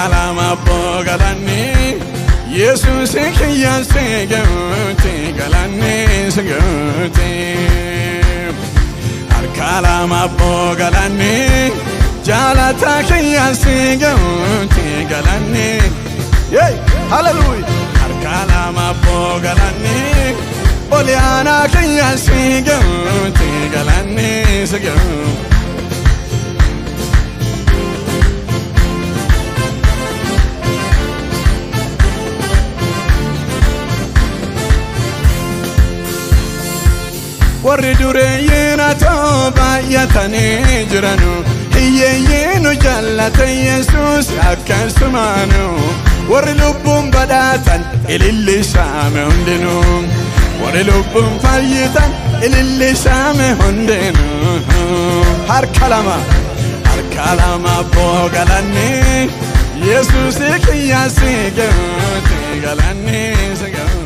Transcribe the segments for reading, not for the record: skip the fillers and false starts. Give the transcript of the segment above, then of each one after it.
Arkalama bogalani Jesus kiyyan sigoti galani sigoti Arkalama bogalani Jalata kiyyan sigoti galani Yay hallelujah Arkalama bogalani Oliana kiyyan sigoti galani sigoti Warri dureeyyiin atoo baay'atanii jiranu hiyyeeyyiinu jaallata Yesuus akkasumaanu warri lubbuun badhaatan ilillisaame hundinuu warri lubbuun fayyitan ilillisaame hundinuu harka lama boogalanii Yesuus kiyyaasi ga'uuti galanii siga'u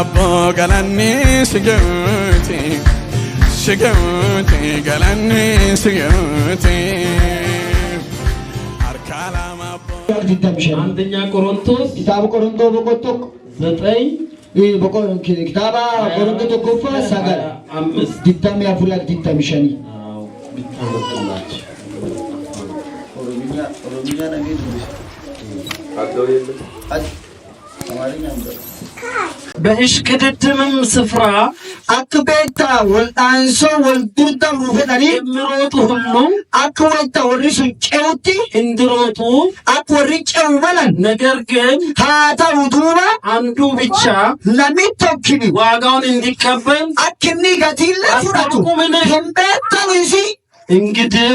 abbo galanni sigeuti sigeuti galanni sigeuti arkalama abbo አንደኛ ቆሮንቶስ كتاب كورنثوس بقطق 9 بقول كتاب كورنثوس كوفا سجل 5 ديتام يا فلان ديتام شني ቢታመጣላችሁ ኦሮሚያ ነገር በእሽቅድድምም ስፍራ አክቤታ ወልጣንሶ ወልዱርዳ ሩፈዳኒ የሚሮጡ ሁሉ አክወልታ ወሪሱ ጨውቲ እንዲሮጡ አክወሪ ጨው በላን ነገር ግን ታታ ውዱባ አንዱ ብቻ ለሚቶክኒ ዋጋውን እንዲቀበል አክኒ ገቲለ ፉራቱ ህምቤታ ወይሲ እንግዲህ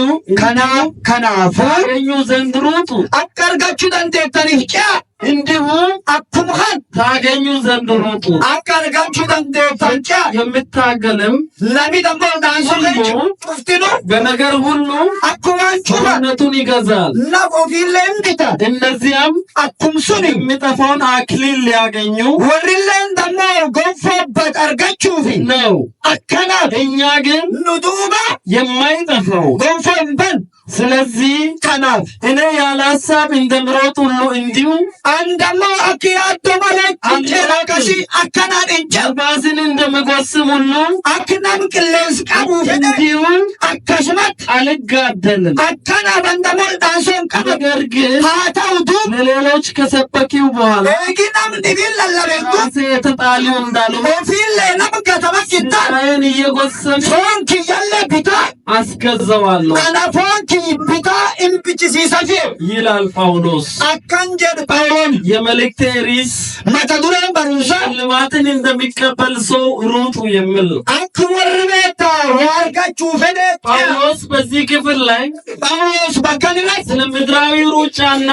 ከናፉ ያገኙ ዘንድ ሩጡ አቀርጋችሁ dandeettaniif ጨ እንዲሁ አኩምሃን ታገኙ ዘንድ ሩጡ አቀርጋችሁ dandeettan ጨ የምታገልም ለሚ ደሞ ዳንሶለች ጡፍቲኑ በነገር ሁሉ አኩማን ጩባ ቸርነቱን ይገዛል ለቆፊሌን ቢታ እነዚያም አኩምሱኒ የሚጠፋውን አክሊል ሊያገኙ ወሪሌን ደሞ ጎንፎበት አርጋችሁፊ ነው። አከናት እኛ ግን ኑዱባ የማይጠፋው ጎንፎበን ስለዚህ ከናት እኔ ያለ ሐሳብ እንደምሮጥ ሁሉ እንዲሁ አንደሞ አክያቶ ማለት አንጨራቀሲ አከናት እንጨ ነፋስን እንደምጎስም ሁሉ አክናም ቅሌስ ቀቡ እንዲሁ አከስመት አልጋደልም። አከና በንደሞ ዳንሶን ቀበ ነገር ግን ታታውቱ ለሌሎች ከሰበኪው በኋላ ኤጊናም ዲቢል ለለቤቱ ራሴ የተጣሊው እንዳሉ ኦፊል ነም ከተመኪታ ራእይን እየጎሰም ፎንኪ ያለ ቢታ አስገዛዋለሁ አና ፎንኪ ቢታ እምብጭሲሰፊ ይላል ጳውሎስ። አካንጀድ ጳውሎን የመልእክቴ ርዕስ መተዱረን በሩሳ ሽልማትን እንደሚቀበል ሰው ሩጡ የሚል ነው። አክወርቤታ ዋርጋችሁ ፈደ ጳውሎስ በዚህ ክፍል ላይ ጳውሎስ በከንላይ ስለ ምድራዊ ሩጫና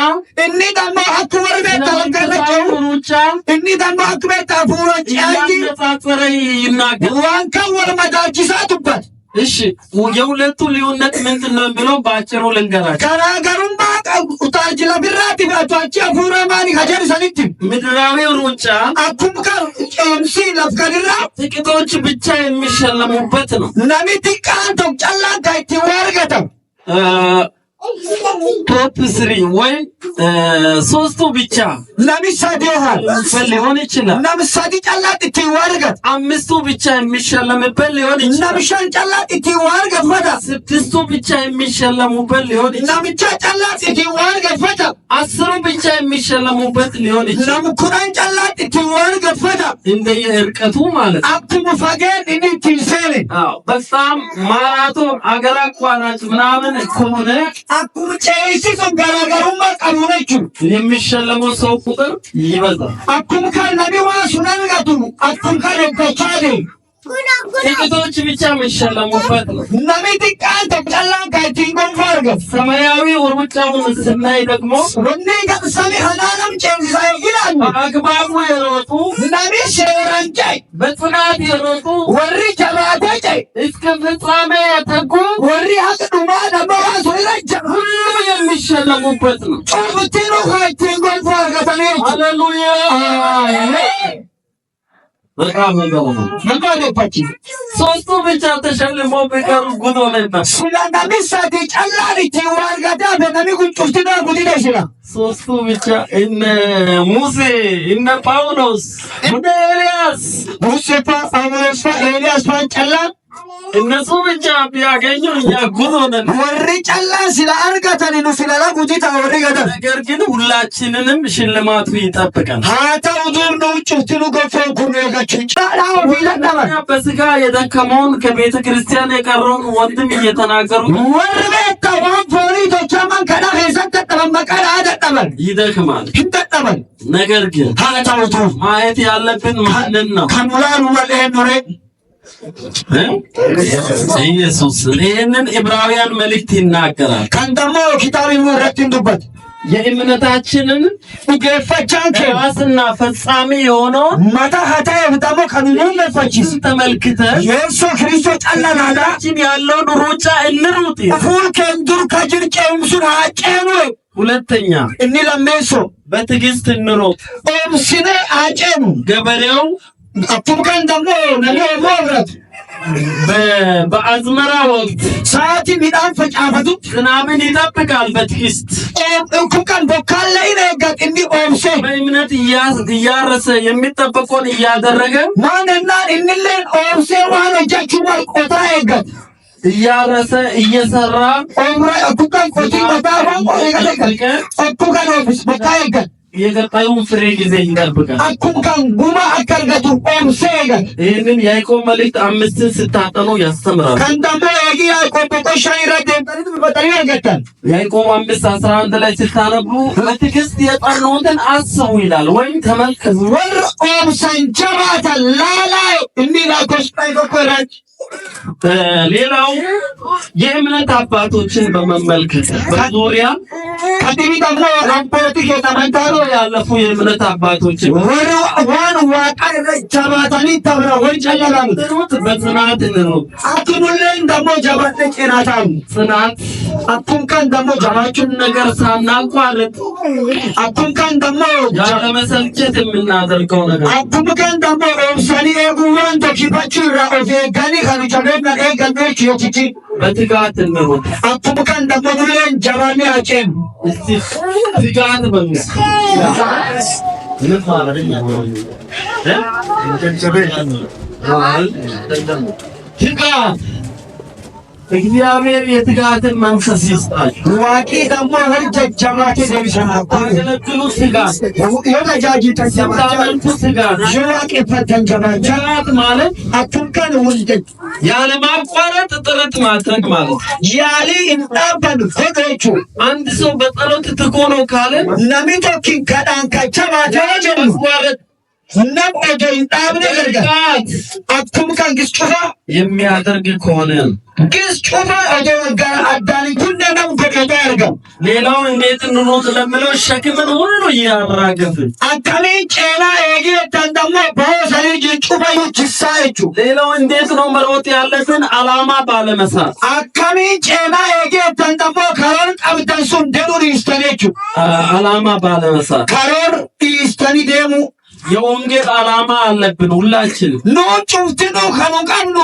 እኒ ደሞ አክወርቤታ ለገረጨው ሩጫ እኒ ደሞ አክቤታ ፉሮጭ ያጂ እያነጻጸረ ይናገር። ዋንካ ወርመዳችሳቱበት እሺ የሁለቱ ልዩነት ምንድን ነው የሚለው በአጭሩ ልንገራችሁ። ገራገሩማ ኡታጅ ለብራቲ ባቷች አፉረማኒ ሀጀር ሰኒት ምድራዊ ሩጫ አኩምካ ጨምሲ ለፍከድራ ጥቂቶች ብቻ የሚሸለሙበት ነው። ነሚት ቃንቶ ጨላንታ ይትዋርገተው ቶፕ 3 ወይ ሶስቱ ብቻ ለምሳሌ ይሆናል ሊሆን ይችላል። ለምሳሌ ጨላጥ ይትዋርገት አምስቱ ብቻ የሚሸለሙበት ሊሆን ይችላል። ለምሳሌ ጨላጥ ይትዋርገት ፈታ ስድስቱ ብቻ የሚሸለሙበት ሊሆን ይችላል። ለምቻ ጨላጥ ይትዋርገት ፈታ አስሩ ብቻ የሚሸለሙበት ሊሆን ይችላል። ለምኩራን ጨላጥ ይትዋርገት ፈታ እንደየርቀቱ ማለት አክሙ ፈገን እኒ ትንሰለ በጣም ማራቶን አገር አቋራጭ ምናምን ከሆነ አኩም ጨይሲ ገራገሩማ ቀሙነቹ የሚሸለሙ ሰው ቁጥር ይበዛል። አኩም ከነቢዋ ሱነንገቱ አኩም ከረበቻዴ ጥቂቶች ብቻ የሚሸለሙበት ነው። ነሚት ቃንቶ ጨላን ከቲንጎን ፈርገት ሰማያዊ ሩጫውን ስናይ ደግሞ ወኔ ገሰሚ ሀናንም ጨንሳይ ይላል በአግባቡ የሮጡ ነሚ ሸራንጫይ በጽናት የሮጡ ወሪ ጀባቴ እስከ ፍጻሜ የተጉ ወሪ ሀቅዱማ ደመዋ ሶይረጀ ሁሉ የሚሸለሙበት ነው። ጩፍቲኑ ከቲንጎን ፈርገተኔ ሃሌሉያ በጣም ነው። መጋደፓቺ ሶስቱ ብቻ ተሸልሞ ቢቀሩ ጉድ ሆነና ስለናሚ ሳቲ ጨላሪ ቲዋርገታ በነሚ ጉንጩፍቲና ጉዲደ ሽራ ሶስቱ ብቻ እነ ሙሴ እነ ጳውሎስ እነ ኤልያስ ሙሴፋ ጳውሎስ ኤልያስ ጨላ እነሱ ብቻ ቢያገኙ እኛ ጉድ ሆነን ወሪ ጨላ ስለ አርገተን ነው ስለላ ጉዲታ ወሪ ገደ ነገር ግን ሁላችንንም ሽልማቱ ይጠብቃል። ሃታው ዱር ነው ጩፍቲኑ ገፈው ኩነጋች ጫላው ቢለናባ በስጋ የደከመውን ከቤተ ክርስቲያን የቀረውን ወንድም እየተናገሩ ወርቤታ ዋንፎሪ ተቻማን ከዳ ሄሰተ ተመቀራ አደጠበል ይደክማል ይደጠበል ነገር ግን ሃታው ዱር ማየት ያለብን ማንን ነው? ከሙላኑ ወለ ኖሬ ኢየሱስ ይህንን ዕብራውያን መልእክት ይናገራል። ከንደሞ ኪታብ ይወረትንዱበት የእምነታችንን ገፈቻንከ ራስና ፈጻሚ የሆነው ማታ ሀታዬ በጣም ከኑኑ ለፈቺስ ተመልክተን ኢየሱስ ክርስቶስ ጣላናዳችን ያለውን ሩጫ እንሩጥ። ፉል ከንዱር ከጅርቄም ሱራ አጨኑ ሁለተኛ እኒ ለሜሶ በትዕግስት እንሩጥ። ኦምሲኔ አጨኑ ገበሬው አኩምካን ደግሞ ነብረት በአዝመራ ወቅት ሰዓት ሚዳን ፈጫፈቱ ዝናብን ይጠብቃል በትዕግስት ኩምካን ቦካለ ይነጋት እንዲ ኦምሴ በእምነት እያረሰ የሚጠበቀውን እያደረገ ማንና እንለን ኦምሴ ዋን እጃችሁ ቆታ ይገት እያረሰ እየሰራ ኦምራ ኩምካን ቆቲ ቆታ ኩምካን ኦፊስ ቦካ ይገት የቀጣዩን ፍሬ ጊዜ ይጠብቃል። አኩምካን ጉማ አከርገቱ ኦምሴ ይገት ይህንን የያዕቆብ መልእክት 5 ስታጠኑ ያስተምራል። ከንደሞ ያጊ ያዕቆብ በቆሻ ይረደም በጣም ያገታል። ያዕቆብ 5:11 ላይ ስታነቡ በትዕግስት የጸኑትን አስቡ ይላል ወይም ተመልከቱ። ወር ኦምሰን ጀማታ ላላይ እንዲላ ኮስጣይ ኮራች ሌላው የእምነት አባቶችን በመመልከት በዙሪያ ከዲቢ ደግሞ አባቶች የተመንታሮ ያለፉ የእምነት አባቶችን ዋን ዋቃይ ጀማታኒ ተብራ ወይ ጨለላምት በጽናት ነው። አኩሙለን ደግሞ ጀማት ጭናታም ጽናት አኩምካን ደግሞ ጀማቹን ነገር ሳናቋርጥ አኩምካን ደግሞ ያለመሰልቸት የምናደርገው ነገር አኩምካን ደግሞ ኦምሰኒ ኤጉዋን ተኪባቹ ራኦፌ ጋኒ ከሚጨገና ኤገንዶች የቲቲ በትጋት ነው። አኩምካን ደግሞ ሁሌን ጀማኒ አጨም እስቲ ትጋት በሚስ ምን ማለት ነው? ትጋት እግዚአብሔር የትጋትን መንፈስ ይስጣችሁ። ዋቂ ደግሞ ወርጀ ጀማቴ ደብሰና ታገለግሉ ትጋት የመጃጂ ተሰማቻንቱ ትጋት ጀዋቂ ፈተን ጀማት ማለት አኩምካን ወልደት ያለማቋረጥ ጥረት ማድረግ ማለት ያሊ እንጣበን ፈገቹ አንድ ሰው በጸሎት ትጉ ነው ካለ ነሚቶኪን ከዳን ከቸማቴ ማቋረጥ ነም ኦጆ እንጣብነ ገርጋት አኩምካን ግስጩፋ የሚያደርግ ከሆነ ግስጩፋ ኦጆ ጋር አዳኒ ኩነናም ፈቀደ ያርጋው ሌላው እንዴት ነው ስለምለው ሸክምን ሁሉ ያራገፍ አካሚ ጨና ኤጌ ተንደሞ በሰሪ ጅጩፋ ይችሳይቹ ሌላው እንዴት ነው መሮጥ ያለትን አላማ ባለመሳት አካሚ ጨና ኤጌ ተንደሞ ከሮር ቀብተንሱን ደዱር ይስተኔቹ አላማ ባለመሳት ከሮር ይስተኒ ደሙ የወንጌል አላማ አለብን ሁላችን ኖ ጩፍትኖ ከሞቃኑ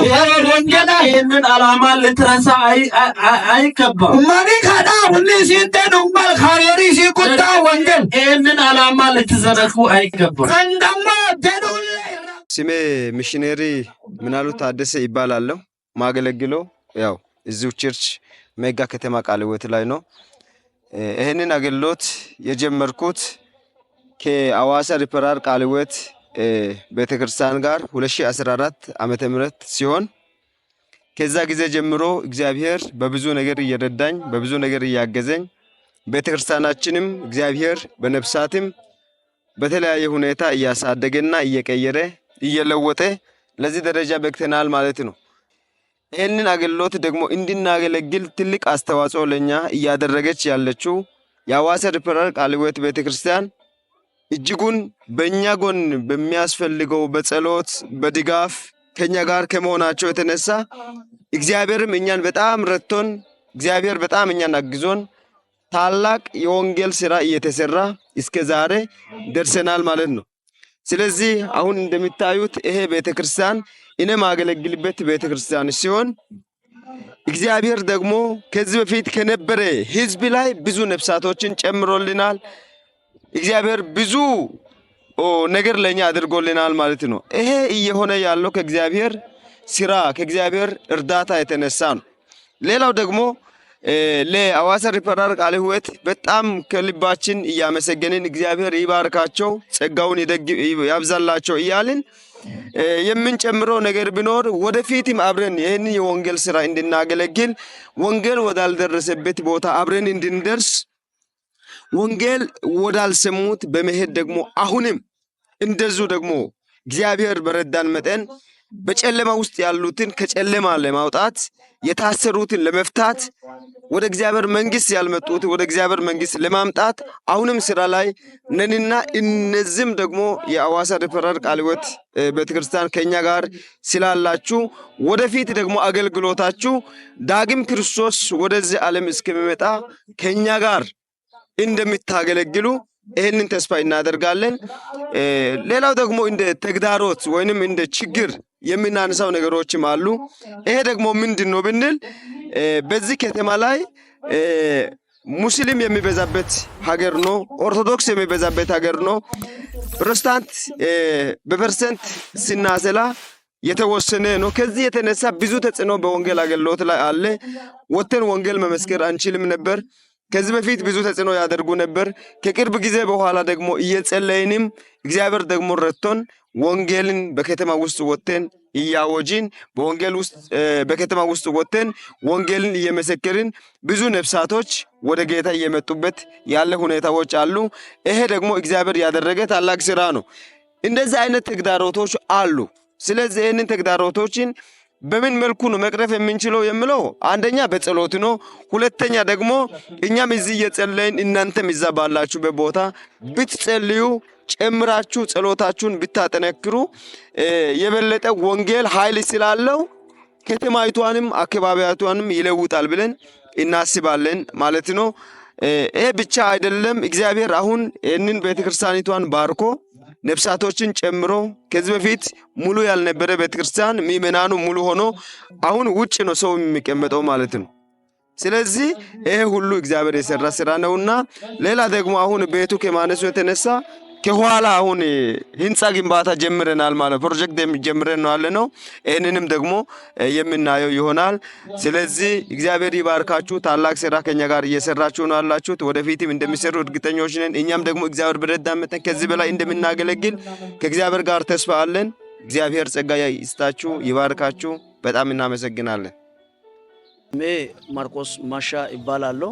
ወንጌላ ይህንን አላማ ልትረሳ አይገባም። ማኒ ካዳ ሁሌ ሲንተኑ ማል ካሮሪ ሲቁጣ ወንጌል ይህንን አላማ ልትዘነጉ አይገባም። እንደማ ደዱል ስሜ ሚሽነሪ ምናሉ ታደሰ ይባላለሁ። ማገለግለው ያው እዚሁ ቸርች ሜጋ ከተማ ቃለ ሕይወት ላይ ነው። ይሄንን አገልግሎት የጀመርኩት ከአዋሳ ሪፈራል ቃለ ሕይወት ቤተክርስቲያን ጋር 2014 ዓመተ ምህረት ሲሆን ከዛ ጊዜ ጀምሮ እግዚአብሔር በብዙ ነገር እየረዳኝ በብዙ ነገር እያገዘኝ ቤተክርስቲያናችንም እግዚአብሔር በነፍሳትም በተለያየ ሁኔታ እያሳደገና እየቀየረ እየለወጠ ለዚህ ደረጃ በቅተናል ማለት ነው። ይህንን አገልግሎት ደግሞ እንድናገለግል ትልቅ አስተዋጽኦ ለኛ እያደረገች ያለችው የአዋሳ ሪፈራል ቃለ ሕይወት ቤተክርስቲያን እጅጉን በእኛ ጎን በሚያስፈልገው በጸሎት በድጋፍ ከኛ ጋር ከመሆናቸው የተነሳ እግዚአብሔርም እኛን በጣም ረድቶን እግዚአብሔር በጣም እኛን አግዞን ታላቅ የወንጌል ሥራ እየተሰራ እስከ ዛሬ ደርሰናል ማለት ነው። ስለዚህ አሁን እንደምታዩት ይሄ ቤተክርስቲያን እኔ ማገለግልበት ቤተክርስቲያን ሲሆን እግዚአብሔር ደግሞ ከዚህ በፊት ከነበረ ሕዝብ ላይ ብዙ ነፍሳቶችን ጨምሮልናል። እግዚአብሔር ብዙ ነገር ለኛ አድርጎልናል ማለት ነው። ይሄ እየሆነ ያለው ከእግዚአብሔር ሥራ ከእግዚአብሔር እርዳታ የተነሳ ነው። ሌላው ደግሞ ለአዋሳ ሪፈራል ቃለ ሕይወት በጣም ከልባችን እያመሰገንን እግዚአብሔር ይባርካቸው ጸጋውን ያብዛላቸው እያልን የምንጨምረው ነገር ቢኖር ወደፊትም አብረን ይህን የወንጌል ሥራ እንድናገለግል ወንጌል ወዳልደረሰበት ቦታ አብረን እንድንደርስ ወንጌል ወዳልሰሙት በመሄድ ደግሞ አሁንም እንደዚሁ ደግሞ እግዚአብሔር በረዳን መጠን በጨለማ ውስጥ ያሉትን ከጨለማ ለማውጣት የታሰሩትን ለመፍታት ወደ እግዚአብሔር መንግስት ያልመጡት ወደ እግዚአብሔር መንግስት ለማምጣት አሁንም ስራ ላይ ነንና እነዚህም ደግሞ የአዋሳ ሪፈራል ቃለ ሕይወት ቤተክርስቲያን ከኛ ጋር ስላላችሁ ወደፊት ደግሞ አገልግሎታችሁ ዳግም ክርስቶስ ወደዚህ ዓለም እስከሚመጣ ከኛ ጋር እንደምታገለግሉ ይሄንን ተስፋ እናደርጋለን። ሌላው ደግሞ እንደ ተግዳሮት ወይንም እንደ ችግር የምናነሳው ነገሮችም አሉ። ይሄ ደግሞ ምንድነው ብንል በዚህ ከተማ ላይ ሙስሊም የሚበዛበት ሀገር ነው። ኦርቶዶክስ የሚበዛበት ሀገር ነው። ፕሮቴስታንት በፐርሰንት ሲናሰላ የተወሰነ ነው። ከዚህ የተነሳ ብዙ ተጽዕኖ በወንጌል አገልግሎት ላይ አለ። ወተን ወንጌል መመስከር አንችልም ነበር። ከዚህ በፊት ብዙ ተጽዕኖ ያደርጉ ነበር። ከቅርብ ጊዜ በኋላ ደግሞ እየጸለይንም እግዚአብሔር ደግሞ ረድቶን ወንጌልን በከተማ ውስጥ ወተን እያወጅን በወንጌል ውስጥ በከተማ ውስጥ ወተን ወንጌልን እየመሰከርን ብዙ ነፍሳቶች ወደ ጌታ እየመጡበት ያለ ሁኔታዎች አሉ። ይሄ ደግሞ እግዚአብሔር ያደረገ ታላቅ ስራ ነው። እንደዚህ አይነት ተግዳሮቶች አሉ። ስለዚህ ይህንን ተግዳሮቶችን በምን መልኩ ነው መቅረፍ የምንችለው የሚለው አንደኛ በጸሎት ነው። ሁለተኛ ደግሞ እኛም እዚህ እየጸለይን እናንተም እዛ ባላችሁበት ቦታ ብትጸልዩ ጨምራችሁ ጸሎታችሁን ብታጠነክሩ የበለጠ ወንጌል ኃይል ስላለው ከተማይቷንም አካባቢያቷንም ይለውጣል ብለን እናስባለን ማለት ነው። ይሄ ብቻ አይደለም። እግዚአብሔር አሁን ይህንን ቤተክርስቲያኒቷን ባርኮ ነፍሳቶችን ጨምሮ ከዚህ በፊት ሙሉ ያልነበረ ቤተክርስቲያን ምእመናኑ ሙሉ ሆኖ አሁን ውጭ ነው ሰው የሚቀመጠው ማለት ነው። ስለዚህ ይሄ ሁሉ እግዚአብሔር የሰራ ስራ ነውና ሌላ ደግሞ አሁን ቤቱ ከማነሱ የተነሳ ከኋላ አሁን ህንጻ ግንባታ ጀምረናል ማለት ፕሮጀክት ጀምረን ነው ያለነው። ይሄንንም ደግሞ የምናየው ይሆናል። ስለዚህ እግዚአብሔር ይባርካችሁ። ታላቅ ስራ ከኛ ጋር እየሰራችሁ ነው ያላችሁት። ወደፊትም እንደሚሰሩ እርግጠኞች ነን። እኛም ደግሞ እግዚአብሔር በረዳን መጠን ከዚህ በላይ እንደምናገለግል ከእግዚአብሔር ጋር ተስፋ አለን። እግዚአብሔር ጸጋ ይስጣችሁ፣ ይባርካችሁ። በጣም እናመሰግናለን። ማርቆስ ማሻ ይባላለሁ።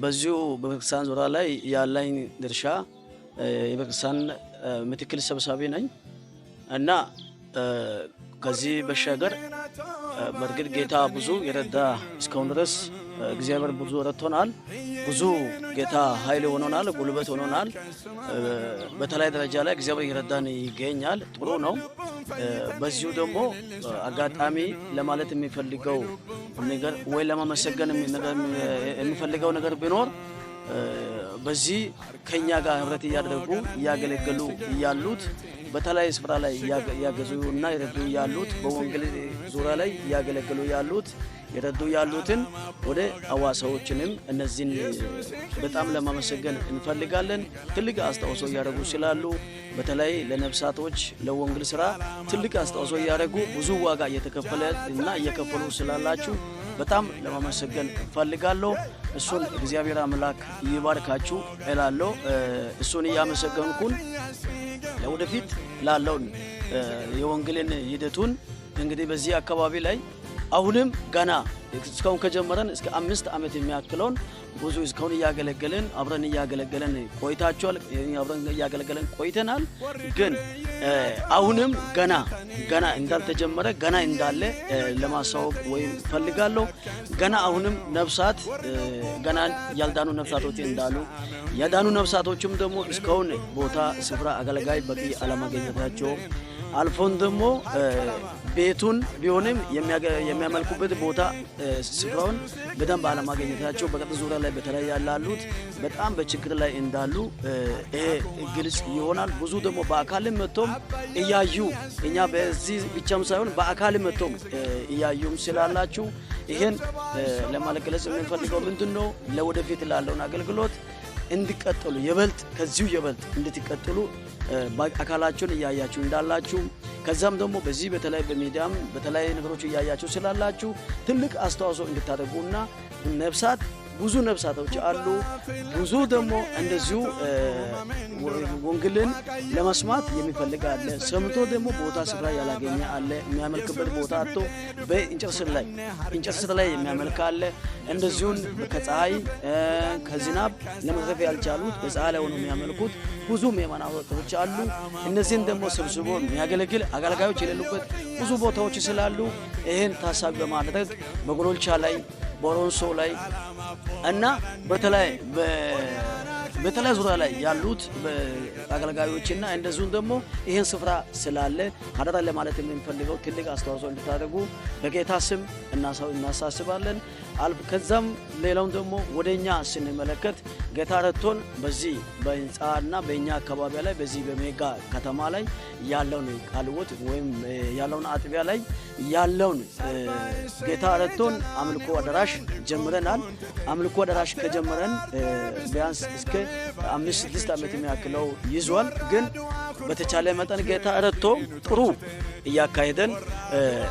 በዚሁ በቤተክርስቲያን ዙሪያ ላይ ያለኝ ድርሻ የቤተክርስቲያን ምክትል ሰብሳቢ ነኝ እና ከዚህ በሻገር በእርግጥ ጌታ ብዙ የረዳ እስካሁን ድረስ እግዚአብሔር ብዙ ረድቶናል። ብዙ ጌታ ኃይል ሆኖናል፣ ጉልበት ሆኖናል። በተለይ ደረጃ ላይ እግዚአብሔር ይረዳን ይገኛል። ጥሩ ነው። በዚሁ ደግሞ አጋጣሚ ለማለት የሚፈልገው ነገር ወይ ለማመሰገን የሚፈልገው ነገር ቢኖር በዚህ ከኛ ጋር ህብረት እያደረጉ እያገለገሉ ያሉት በተለይ ስፍራ ላይ ያገዙና ይረዱ ያሉት በወንጌል ዙሪያ ላይ ያገለገሉ ያሉት ይረዱ ያሉትን ወደ አዋሳዎችንም እነዚህን በጣም ለማመሰገን እንፈልጋለን። ትልቅ አስተዋጽኦ ያደረጉ ስላሉ በተለይ ለነፍሳቶች ለወንጌል ስራ ትልቅ አስተዋጽኦ ያደረጉ ብዙ ዋጋ እየተከፈለ እና እየከፈሉ ስላላችሁ በጣም ለማመሰገን ፈልጋለሁ። እሱን እግዚአብሔር አምላክ ይባርካችሁ እላለሁ። እሱን ያመሰገንኩን ለወደፊት ላለው የወንጌልን ሂደቱን እንግዲህ በዚህ አካባቢ ላይ አሁንም ገና እስካሁን ከጀመረን እስከ 5 ዓመት የሚያክለውን ብዙ እስካሁን እያገለገለን አብረን እያገለገለን ቆይታችኋል። አብረን እያገለገለን ቆይተናል። ግን አሁንም ገና እንዳልተጀመረ ገና እንዳለ ለማሳወቅ ወይም ፈልጋለሁ። ገና አሁንም ነፍሳት ገና ያልዳኑ ነፍሳቶች እንዳሉ ያዳኑ ነፍሳቶችም ደግሞ እስካሁን ቦታ ስፍራ አገልጋይ በቂ አለማግኘታቸው አልፎን ደግሞ ቤቱን ቢሆንም የሚያመልኩበት ቦታ ስፍራውን በደንብ አለማግኘታቸው በቀጥታ ዙሪያ ላይ በተለይ ያላሉት በጣም በችግር ላይ እንዳሉ ይሄ ግልጽ ይሆናል። ብዙ ደግሞ በአካልም መጥቶም እያዩ እኛ በዚህ ብቻም ሳይሆን በአካልም መጥቶም እያዩም ስላላችሁ ይሄን ለማለገለጽ የምንፈልገው ምንድነው ለወደፊት ላለውን አገልግሎት እንድትቀጥሉ ይበልጥ ከዚሁ ይበልጥ እንድትቀጥሉ አካላችሁን እያያችሁ እንዳላችሁ ከዛም ደግሞ በዚህ በተለይ በሚዲያም በተለይ ነገሮች እያያችሁ ስላላችሁ ትልቅ አስተዋጽኦ እንድታደርጉና ነፍሳት ብዙ ነፍሳቶች አሉ። ብዙ ደግሞ እንደዚሁ ወንጌልን ለመስማት የሚፈልግ አለ። ሰምቶ ደግሞ ቦታ ስፍራ ያላገኘ አለ። የሚያመልክበት ቦታ አጥቶ በእንጨት ስር ላይ የሚያመልክ አለ። እንደዚሁን ከፀሐይ ከዝናብ ለመትረፍ ያልቻሉት በፀሐይ ላይ ሆነው የሚያመልኩት ብዙ ምእመናኖች አሉ። እነዚህን ደግሞ ሰብስቦ የሚያገለግል አገልጋዮች የሌሉበት ብዙ ቦታዎች ስላሉ ይህን ታሳቢ በማድረግ በጎሎልቻ ላይ ቦሮንሶ ላይ እና በተለይ ዙሪያ ላይ ያሉት አገልጋዮችና እንደዚሁም ደግሞ ይሄን ስፍራ ስላለ አደራ ለማለት የምንፈልገው ትልቅ አስተዋጽኦ እንድታደርጉ በጌታ ስም እናሳስባለን። ከዛም ሌላውን ደግሞ ወደኛ ስንመለከት ጌታ ረድቶን በዚህ በህንጻና በእኛ አካባቢ ላይ በዚህ በሜጋ ከተማ ላይ ያለውን ቃልዎት ወይም ያለውን አጥቢያ ላይ ያለውን ጌታ ረድቶን አምልኮ አዳራሽ ጀምረናል። አምልኮ አዳራሽ ከጀመረን ቢያንስ እስከ 5-6 ዓመት የሚያክለው ይዟል። ግን በተቻለ መጠን ጌታ ረድቶ ጥሩ እያካሄደን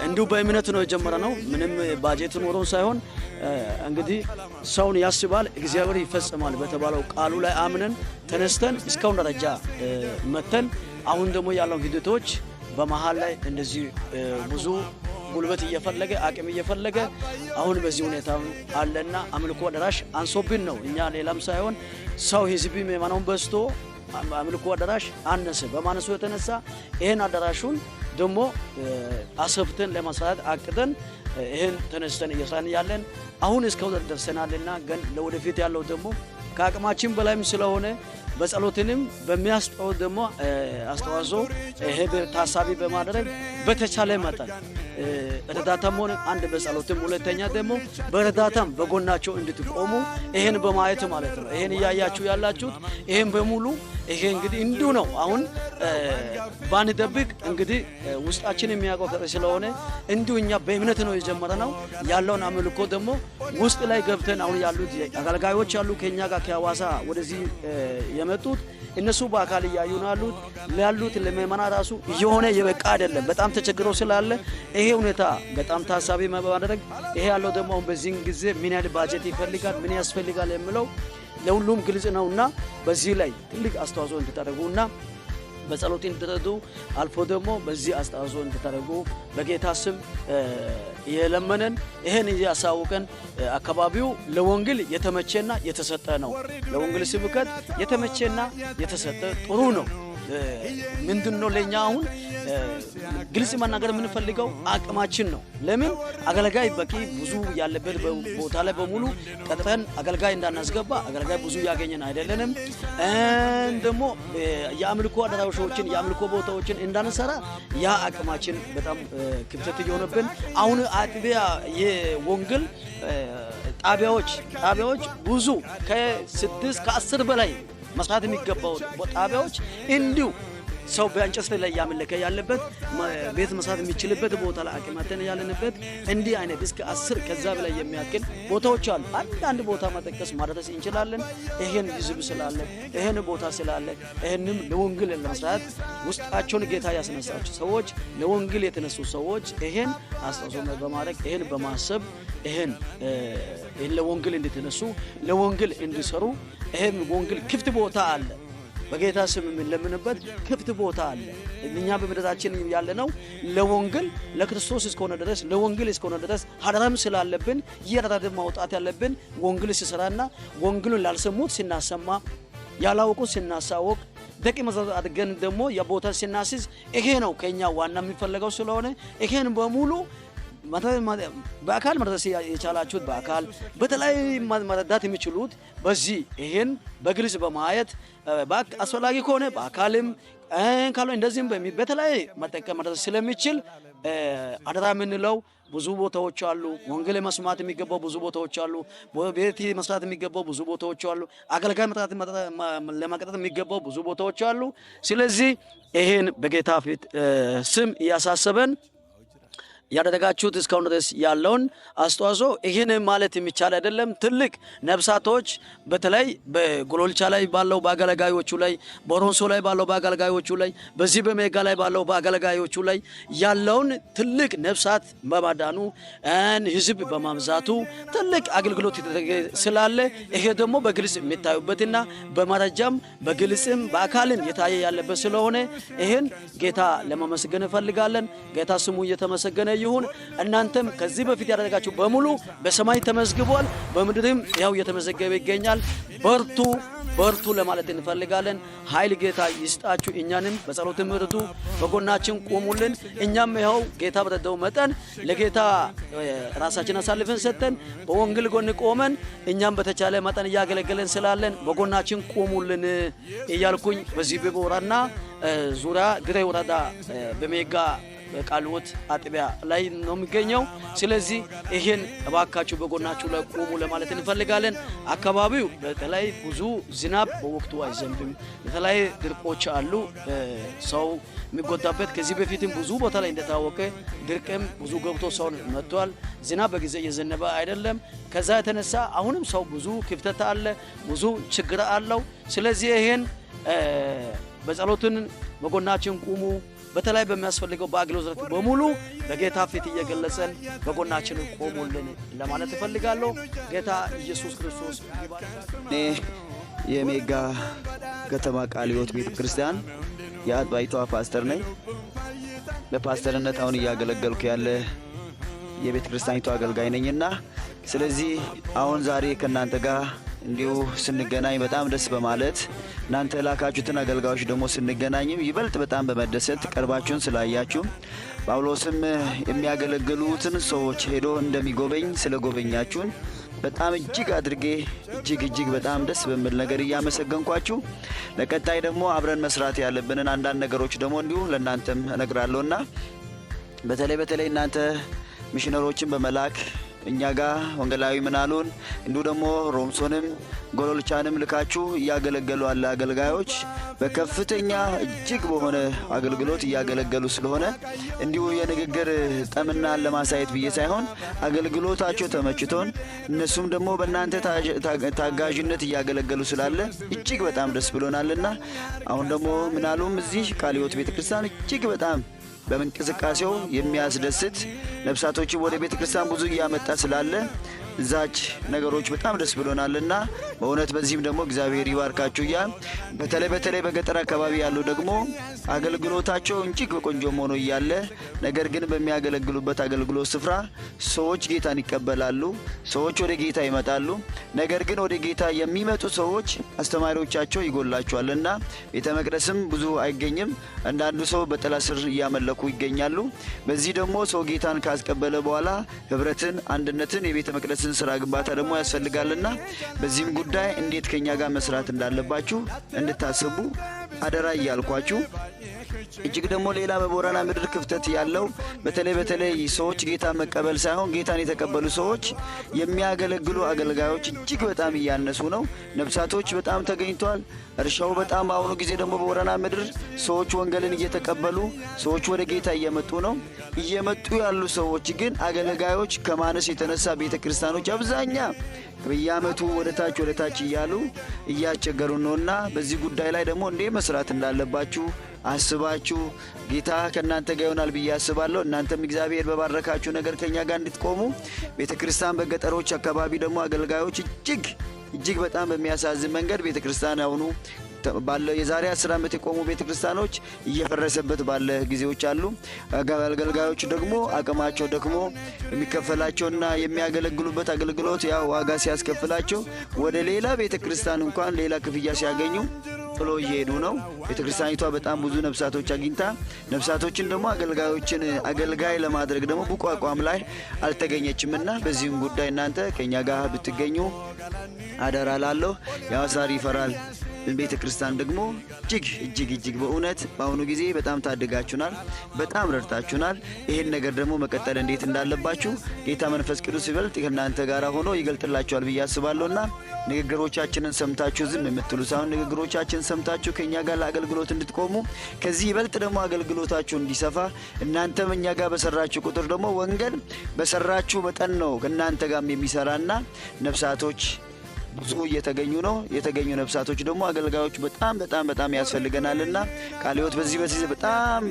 እንዲሁ በእምነት ነው የጀመረው። ምንም ባጀት ኖሮን ሳይሆን እንግዲህ ሰውን ያስባል እግዚአብሔር ይፈጽማል በተባለው ቃሉ ላይ አምነን ተነስተን እስካሁን ደረጃ መተን አሁን ደግሞ ያለው ሂደቶች በመሃል ላይ እንደዚህ ብዙ ጉልበት እየፈለገ አቅም እየፈለገ አሁን በዚህ ሁኔታ አለና አምልኮ አዳራሽ አንሶብን ነው እኛ ሌላም ሳይሆን ሰው ህዝብ የማናውን በዝቶ አምልኮ አዳራሽ አነሰ። በማነሱ የተነሳ ይሄን አዳራሹን ደግሞ አሰብተን ለመስራት አቅደን ይሄን ተነስተን እየሰራን ያለን አሁን እስከው ደርሰናልና ግን ለወደፊት ያለው ደግሞ ከአቅማችን በላይም ስለሆነ በጸሎትንም በሚያስጠው ደግሞ አስተዋጽኦ ይሄ ታሳቢ በማድረግ በተቻለ መጠን እርዳታም ሆነ አንድ በጸሎትም ሁለተኛ ደግሞ በእርዳታም በጎናቸው እንድትቆሙ ይሄን በማየት ማለት ነው። ይሄን እያያችሁ ያላችሁት ይሄን በሙሉ ይሄ እንግዲህ እንዲሁ ነው። አሁን ባንደብቅ እንግዲህ ውስጣችን የሚያቆፈር ስለሆነ እንዲሁ እኛ በእምነት ነው የጀመረው። ያለውን አምልኮ ደግሞ ውስጥ ላይ ገብተን አሁን ያሉት አገልጋዮች አሉ ከኛ ጋር ከሐዋሳ ወደዚህ የመጡት እነሱ በአካል እያዩ ነው ያሉት ለመመና ራሱ የሆነ የበቃ አይደለም። በጣም ተቸግረው ስላለ ይሄ ሁኔታ በጣም ታሳቢ ማድረግ ይሄ ያለው ደግሞ በዚህ ጊዜ ምን ያህል ባጀት ይፈልጋል ምን ያስፈልጋል የሚለው ለሁሉም ግልጽ ነውና በዚህ ላይ ትልቅ አስተዋጽኦ እንድታደርጉና በጸሎት እንድትረዱ አልፎ ደግሞ በዚህ አስተዋጽኦ እንድታደርጉ በጌታ ስም የለመነን ይሄን ያሳውቀን። አካባቢው ለወንጌል የተመቸና የተሰጠ ነው። ለወንጌል ስብከት የተመቸና የተሰጠ ጥሩ ነው። ምንድነው ለኛ አሁን ግልጽ መናገር የምንፈልገው አቅማችን ነው። ለምን አገልጋይ በቂ ብዙ ያለበት ቦታ ላይ በሙሉ ቀጥረን አገልጋይ እንዳናስገባ አገልጋይ ብዙ ያገኘን አይደለንም። ደግሞ የአምልኮ አዳራሾችን የአምልኮ ቦታዎችን እንዳንሰራ ያ አቅማችን በጣም ክፍተት እየሆነብን አሁን አጥቢያ የወንጌል ጣቢያዎች ብዙ ከ6 ከ10 በላይ መስራት የሚገባው ጣቢያዎች እንዲሁ ሰው በእንጨት ላይ ያመለከ ያለበት ቤት መስራት የሚችልበት ቦታ ላይ አቅማተን ያለንበት እንዲህ አይነት እስከ 10 ከዛ በላይ የሚያክል ቦታዎች አሉ። አንድ ቦታ መጠቀስ ማድረስ እንችላለን። ይሄን ህዝብ ስላለ ይሄን ቦታ ስላለ ይሄንም ለወንጌል ለመስራት ውስጣቸውን ጌታ ያስነሳቸው ሰዎች ለወንጌል የተነሱ ሰዎች ይሄን አስተዋጽኦ በማድረግ ይሄን በማሰብ ይሄን ለወንጌል እንድትነሱ ለወንጌል እንዲሰሩ ይሄን ወንጌል ክፍት ቦታ አለ። በጌታ ስም የምንለምንበት ክፍት ቦታ አለ። እኛ በመደዳችን ያለነው ለወንጌል ለክርስቶስ እስከሆነ ድረስ ለወንጌል እስከሆነ ድረስ ሀደራም ስላለብን ይራዳ ማውጣት ያለብን ወንጌል ሲሰራና ወንጌሉን ላልሰሙት ሲናሰማ ያላወቁ ሲናሳወቅ ደቂ መዛት አድገን ደግሞ የቦታ ሲናስዝ ይሄ ነው ከኛ ዋና የሚፈልገው ስለሆነ ይሄን በሙሉ በአካል መድረስ የቻላችሁት በአካል በተለይ መረዳት የሚችሉት በዚህ ይሄን በግልጽ በማየት አስፈላጊ ከሆነ በአካልም ካለው እንደዚህም በተለይ መጠቀም መድረስ ስለሚችል አደራ የምንለው ብዙ ቦታዎች አሉ። ወንጌል መስማት የሚገባው ብዙ ቦታዎች አሉ። ቤት መስራት የሚገባው ብዙ ቦታዎች አሉ። አገልጋይ ለማቀጠል የሚገባው ብዙ ቦታዎች አሉ። ስለዚህ ይሄን በጌታ ፊት ስም እያሳሰበን ያደረጋችሁት እስካሁን ድረስ ያለውን አስተዋጽኦ ይሄን ማለት የሚቻል አይደለም። ትልቅ ነፍሳቶች በተለይ በጎሎልቻ ላይ ባለው በአገልጋዮቹ ላይ በሮንሶ ላይ ባለው በአገልጋዮቹ ላይ በዚህ በሜጋ ላይ ባለው በአገልጋዮቹ ላይ ያለውን ትልቅ ነፍሳት በማዳኑ ህዝብ በማምዛቱ ትልቅ አገልግሎት ስላለ ይሄ ደግሞ በግልጽ የሚታዩበትና በመረጃም በግልጽም በአካልም የታየ ያለበት ስለሆነ ይሄን ጌታ ለማመስገን እንፈልጋለን። ጌታ ስሙ እየተመሰገነ ይሁን። እናንተም ከዚህ በፊት ያደረጋችሁ በሙሉ በሰማይ ተመዝግቧል፣ በምድርም ያው እየተመዘገበ ይገኛል። በርቱ ለማለት እንፈልጋለን። ኃይል ጌታ ይስጣችሁ። እኛንም በጸሎትም እርዱ፣ በጎናችን ቆሙልን። እኛም ይኸው ጌታ በረዳው መጠን ለጌታ ራሳችን አሳልፈን ሰጥተን በወንጌል ጎን ቆመን እኛም በተቻለ መጠን እያገለገለን ስላለን በጎናችን ቆሙልን እያልኩኝ በዚህ በቦራና ዙሪያ ግሬ ወረዳ በሜጋ በቃልዎት አጥቢያ ላይ ነው የሚገኘው። ስለዚህ ይሄን እባካችሁ በጎናችሁ ላይ ቆሙ ለማለት እንፈልጋለን። አካባቢው በተለይ ብዙ ዝናብ በወቅቱ አይዘንብም። በተለይ ድርቆች አሉ፣ ሰው የሚጎዳበት ከዚህ በፊትም ብዙ ቦታ ላይ እንደታወቀ ድርቅም ብዙ ገብቶ ሰውን መጥቷል። ዝናብ በጊዜ እየዘነበ አይደለም። ከዛ የተነሳ አሁንም ሰው ብዙ ክፍተት አለ፣ ብዙ ችግር አለው። ስለዚህ ይሄን በጸሎትን በጎናችን ቁሙ። በተለይ በሚያስፈልገው በአገልግሎት በሙሉ በጌታ ፊት እየገለጸን በጎናችን ቆሙልን ለማለት እፈልጋለሁ። ጌታ ኢየሱስ ክርስቶስ እኔ የሜጋ ከተማ ቃለ ሕይወት ቤተክርስቲያን የአጥባይቷ ፓስተር ነኝ። በፓስተርነት አሁን እያገለገልኩ ያለ የቤተክርስቲያኒቱ አገልጋይ ነኝና ስለዚህ አሁን ዛሬ ከናንተ ጋር እንዲሁ ስንገናኝ በጣም ደስ በማለት እናንተ ላካችሁትን አገልጋዮች ደግሞ ስንገናኝም ይበልጥ በጣም በመደሰት ቀርባችሁን ስላያችሁ ጳውሎስም የሚያገለግሉትን ሰዎች ሄዶ እንደሚጎበኝ ስለጎበኛችሁን በጣም እጅግ አድርጌ እጅግ በጣም ደስ በሚል ነገር እያመሰገንኳችሁ ለቀጣይ ደግሞ አብረን መስራት ያለብንን አንዳንድ ነገሮች ደግሞ እንዲሁ ለእናንተም እነግራለሁና በተለይ እናንተ ሚሽነሮችን በመላክ እኛ ጋር ወንጌላዊ ምናሉን እንዲሁ ደግሞ ሮምሶንም ጎሎልቻንም ልካችሁ እያገለገሉ አለ አገልጋዮች በከፍተኛ እጅግ በሆነ አገልግሎት እያገለገሉ ስለሆነ እንዲሁ የንግግር ጠምና ለማሳየት ብዬ ሳይሆን አገልግሎታቸው ተመችቶን እነሱም ደግሞ በእናንተ ታጋዥነት እያገለገሉ ስላለ እጅግ በጣም ደስ ብሎናልና አሁን ደግሞ ምናሉም እዚህ ቃለ ሕይወት ቤተክርስቲያን እጅግ በጣም በመንቀሳቀሻው የሚያስደስት ነፍሳቶችን ወደ ቤተክርስቲያን ብዙ እያመጣ ስላለ ዛች ነገሮች በጣም ደስ ብሎናልና በእውነት በዚህም ደግሞ እግዚአብሔር ይባርካችሁ ያ በተለይ በገጠር አካባቢ ያሉ ደግሞ አገልግሎታቸው እጅግ በቆንጆ ሆኖ ይያለ ነገር ግን በሚያገለግሉበት አገልግሎት ስፍራ ሰዎች ጌታን ይቀበላሉ፣ ሰዎች ወደ ጌታ ይመጣሉ። ነገር ግን ወደ ጌታ የሚመጡ ሰዎች አስተማሪዎቻቸው ይጎላቸዋልና ቤተ መቅደስም ብዙ አይገኝም። አንዳንዱ ሰው በጥላ ስር ያመለኩ ይገኛሉ። በዚህ ደግሞ ሰው ጌታን ካስቀበለ በኋላ ህብረትን፣ አንድነትን የቤተ መቅደስ ስራ ግንባታ ደግሞ ያስፈልጋልና በዚህም ጉዳይ እንዴት ከኛ ጋር መስራት እንዳለባችሁ እንድታስቡ አደራ እያልኳችሁ እጅግ ደግሞ ሌላ በቦራና ምድር ክፍተት ያለው በተለይ ሰዎች ጌታ መቀበል ሳይሆን ጌታን የተቀበሉ ሰዎች የሚያገለግሉ አገልጋዮች እጅግ በጣም እያነሱ ነው። ነፍሳቶች በጣም ተገኝቷል። እርሻው በጣም አሁን ጊዜ ደግሞ በቦራና ምድር ሰዎች ወንጌልን እየተቀበሉ ሰዎች ወደ ጌታ እየመጡ ነው። እየመጡ ያሉ ሰዎች ግን አገልጋዮች ከማነስ የተነሳ ቤተክርስቲያኖች አብዛኛ በየአመቱ ወደ ታች እያሉ እያስቸገሩ ነውና በዚህ ጉዳይ ላይ ደግሞ እንዴ መስራት እንዳለባችሁ አስባችሁ ጌታ ከናንተ ጋር ይሆናል ብዬ አስባለሁ። እናንተም እግዚአብሔር በባረካችሁ ነገር ከኛ ጋር እንድትቆሙ ቤተክርስቲያን በገጠሮች አካባቢ ደግሞ አገልጋዮች እጅግ በጣም በሚያሳዝን መንገድ ቤተክርስቲያን ያውኑ ባለ የዛሬ 10 ዓመት የቆሙ ቤተክርስቲያኖች እየፈረሰበት ባለ ጊዜዎች አሉ። አገልጋዮች ደግሞ አቅማቸው ደግሞ የሚከፈላቸውና የሚያገለግሉበት አገልግሎት ያ ዋጋ ሲያስከፍላቸው ወደ ሌላ ቤተክርስቲያን እንኳን ሌላ ክፍያ ሲያገኙ ጥሎ እየሄዱ ነው። ቤተክርስቲያኒቷ በጣም ብዙ ነፍሳቶች አግኝታ ነፍሳቶችን ደግሞ አገልጋዮችን አገልጋይ ለማድረግ ደግሞ ብቁ አቋም ላይ አልተገኘችምና በዚህም ጉዳይ እናንተ ከኛ ጋር ብትገኙ አደራ ላለሁ። ያሳሪ ይፈራል ቤተክርስቲያን ደግሞ እጅግ በእውነት በአሁኑ ጊዜ በጣም ታድጋችሁናል፣ በጣም ረድታችሁናል። ይሄን ነገር ደግሞ መቀጠል እንዴት እንዳለባችሁ ጌታ መንፈስ ቅዱስ ይበልጥ ከእናንተ ጋር ሆኖ ይገልጥላችኋል ብዬ አስባለሁና ንግግሮቻችንን ሰምታችሁ ዝም የምትሉ ሳይሆን ንግግሮቻችንን ሰምታችሁ ከኛ ጋር ለአገልግሎት እንድትቆሙ ከዚህ ይበልጥ ደግሞ አገልግሎታችሁ እንዲሰፋ እናንተም እኛ ጋር በሰራችሁ ቁጥር ደግሞ ወንጌል በሰራችሁ መጠን ነው ከእናንተ ጋርም የሚሰራና ነፍሳቶች ብዙ እየተገኙ ነው። የተገኙ ነፍሳቶች ደግሞ አገልጋዮች በጣም ያስፈልገናልና ቃለ ሕይወት በዚህ በጣም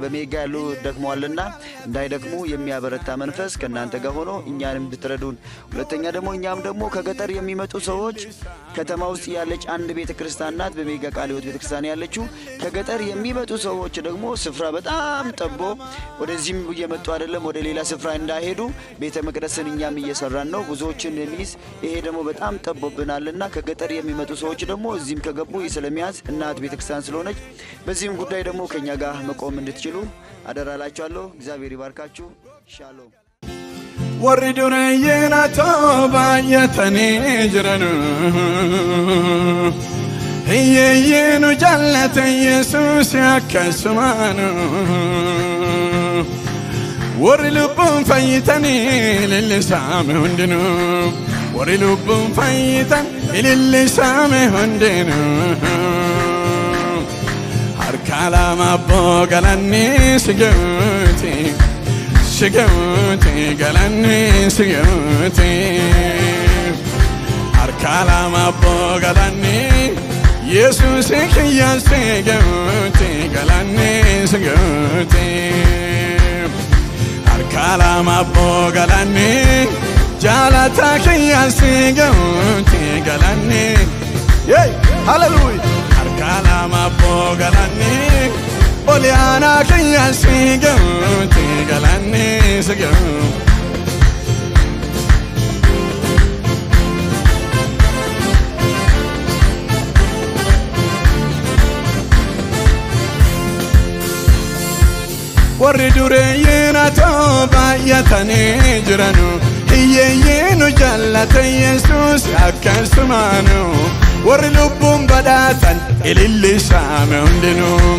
በሜጋ ያሉ ደክመዋልና እንዳይደክሙ የሚያበረታ መንፈስ ከናንተ ጋር ሆኖ እኛንም እንድትረዱን። ሁለተኛ ደግሞ እኛም ደግሞ ከገጠር የሚመጡ ሰዎች ከተማ ውስጥ ያለች አንድ ቤተክርስቲያን ናት በሜጋ ቃለ ሕይወት ቤተክርስቲያን ያለችው። ከገጠር የሚመጡ ሰዎች ደግሞ ስፍራ በጣም ጠቦ ወደዚህም እየመጡ አይደለም ወደ ሌላ ስፍራ እንዳይሄዱ ቤተ መቅደስን እኛም እየሰራን ነው ብዙዎችን የሚይዝ ይሄ ደግሞ በጣም ጠቦብናልና ከገጠር የሚመጡ ሰዎች ደግሞ እዚህም ከገቡ ስለሚያዝ እናት ቤተክርስቲያን ስለሆነች በዚህም ጉዳይ ደግሞ ከኛ ጋር መቆም እንድትችሉ አደራላችኋለሁ። እግዚአብሔር ይባርካችሁ። ሻሎም ወርዱነየና ተባየተኔ ጅረኑ እየየኑ ጃለተ ኢየሱስ ያከስማኑ warri lubbuun fayyitanii ilillisaame hundinuu warri lubbuun fayyitan ilillisaame hundinuu harka lama abboo galanni sigauti sigauti galanni sigauti harka lama abboo galanni Yesus kiyya sigauti galanni sigauti harka lama abboo galanni jalata kiyya sigauti galanni yey hallelujah harka lama abboo galanni oliana kiyya sigauti galanni sigauti warri dureeyyiin atoo baay'atanii jiranu hiyyeeyyiinu jaallata Yesuus akkasumaanu warri lubbuun badhaatan ilillisaame hundinuu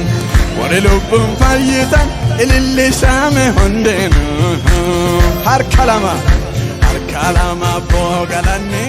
warri lubbuun fayyitan ilillisaame hundinuu harka lama abboo galanni